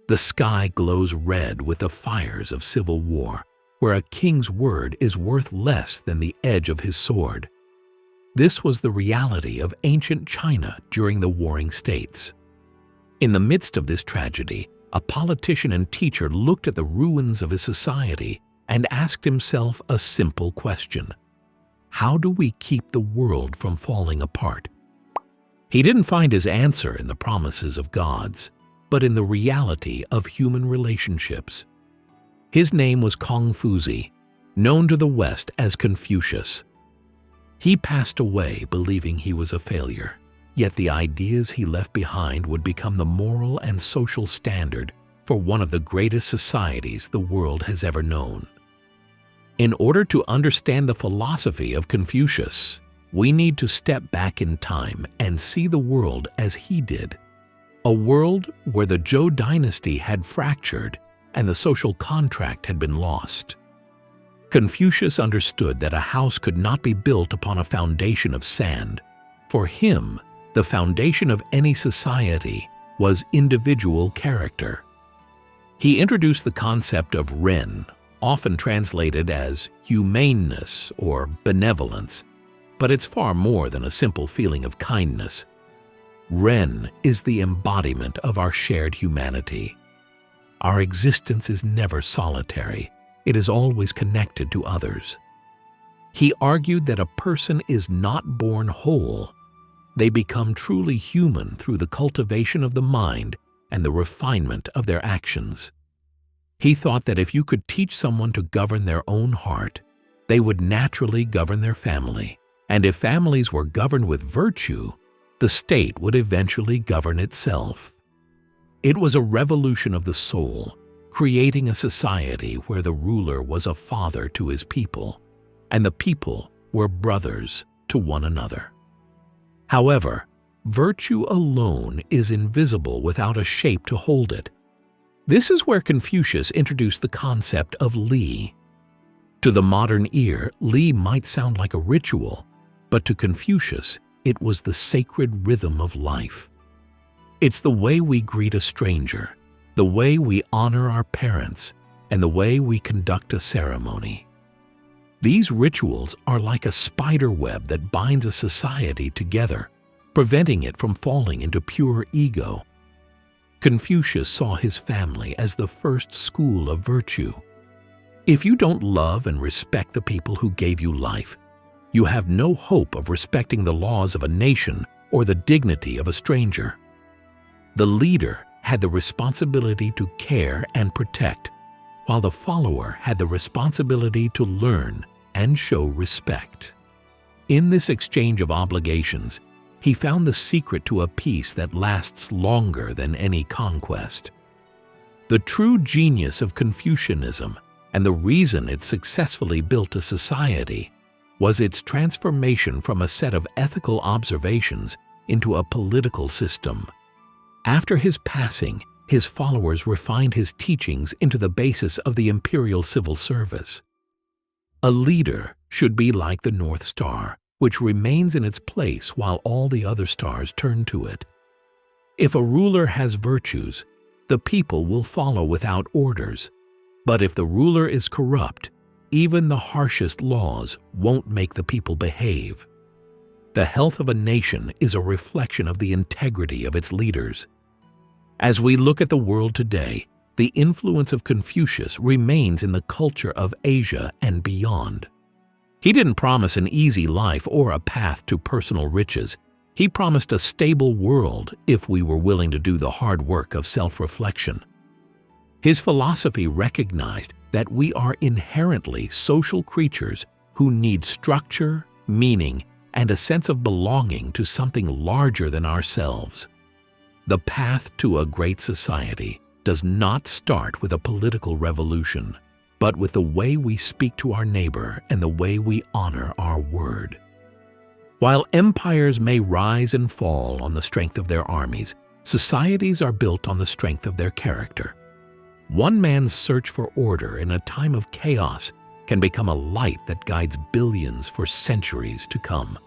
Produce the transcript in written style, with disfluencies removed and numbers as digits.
The sky glows red with the fires of civil war, where a king's word is worth less than the edge of his sword. This was the reality of ancient China during the warring states. In the midst of this tragedy, a politician and teacher looked at the ruins of his society and asked himself a simple question: how do we keep the world from falling apart? He didn't find his answer in the promises of gods, but in the reality of human relationships. His name was Confucius, known to the West as Confucius. He passed away believing he was a failure, yet the ideas he left behind would become the moral and social standard for one of the greatest societies the world has ever known. In order to understand the philosophy of Confucius, we need to step back in time and see the world as he did. A world where the Zhou dynasty had fractured and the social contract had been lost. Confucius understood that a house could not be built upon a foundation of sand. For him, the foundation of any society was individual character. He introduced the concept of Ren, often translated as humaneness or benevolence, but it's far more than a simple feeling of kindness. Ren is the embodiment of our shared humanity. Our existence is never solitary. It is always connected to others. He argued that a person is not born whole. They become truly human through the cultivation of the mind and the refinement of their actions. He thought that if you could teach someone to govern their own heart, they would naturally govern their family, and if families were governed with virtue, the state would eventually govern itself. It was a revolution of the soul, creating a society where the ruler was a father to his people, and the people were brothers to one another. However, virtue alone is invisible without a shape to hold it. This is where Confucius introduced the concept of Li. To the modern ear, Li might sound like a ritual, but to Confucius, it was the sacred rhythm of life. It's the way we greet a stranger, the way we honor our parents, and the way we conduct a ceremony. These rituals are like a spider web that binds a society together, preventing it from falling into pure ego. Confucius saw his family as the first school of virtue. If you don't love and respect the people who gave you life, you have no hope of respecting the laws of a nation or the dignity of a stranger. The leader had the responsibility to care and protect, while the follower had the responsibility to learn and show respect. In this exchange of obligations, he found the secret to a peace that lasts longer than any conquest. The true genius of Confucianism, and the reason it successfully built a society, was its transformation from a set of ethical observations into a political system. After his passing, his followers refined his teachings into the basis of the imperial civil service. A leader should be like the North Star, which remains in its place while all the other stars turn to it. If a ruler has virtues, the people will follow without orders. But if the ruler is corrupt, even the harshest laws won't make the people behave. The health of a nation is a reflection of the integrity of its leaders. As we look at the world today, the influence of Confucius remains in the culture of Asia and beyond. He didn't promise an easy life or a path to personal riches. He promised a stable world if we were willing to do the hard work of self-reflection. His philosophy recognized that we are inherently social creatures who need structure, meaning, and a sense of belonging to something larger than ourselves. The path to a great society does not start with a political revolution, but with the way we speak to our neighbor and the way we honor our word. While empires may rise and fall on the strength of their armies, societies are built on the strength of their character. One man's search for order in a time of chaos can become a light that guides billions for centuries to come.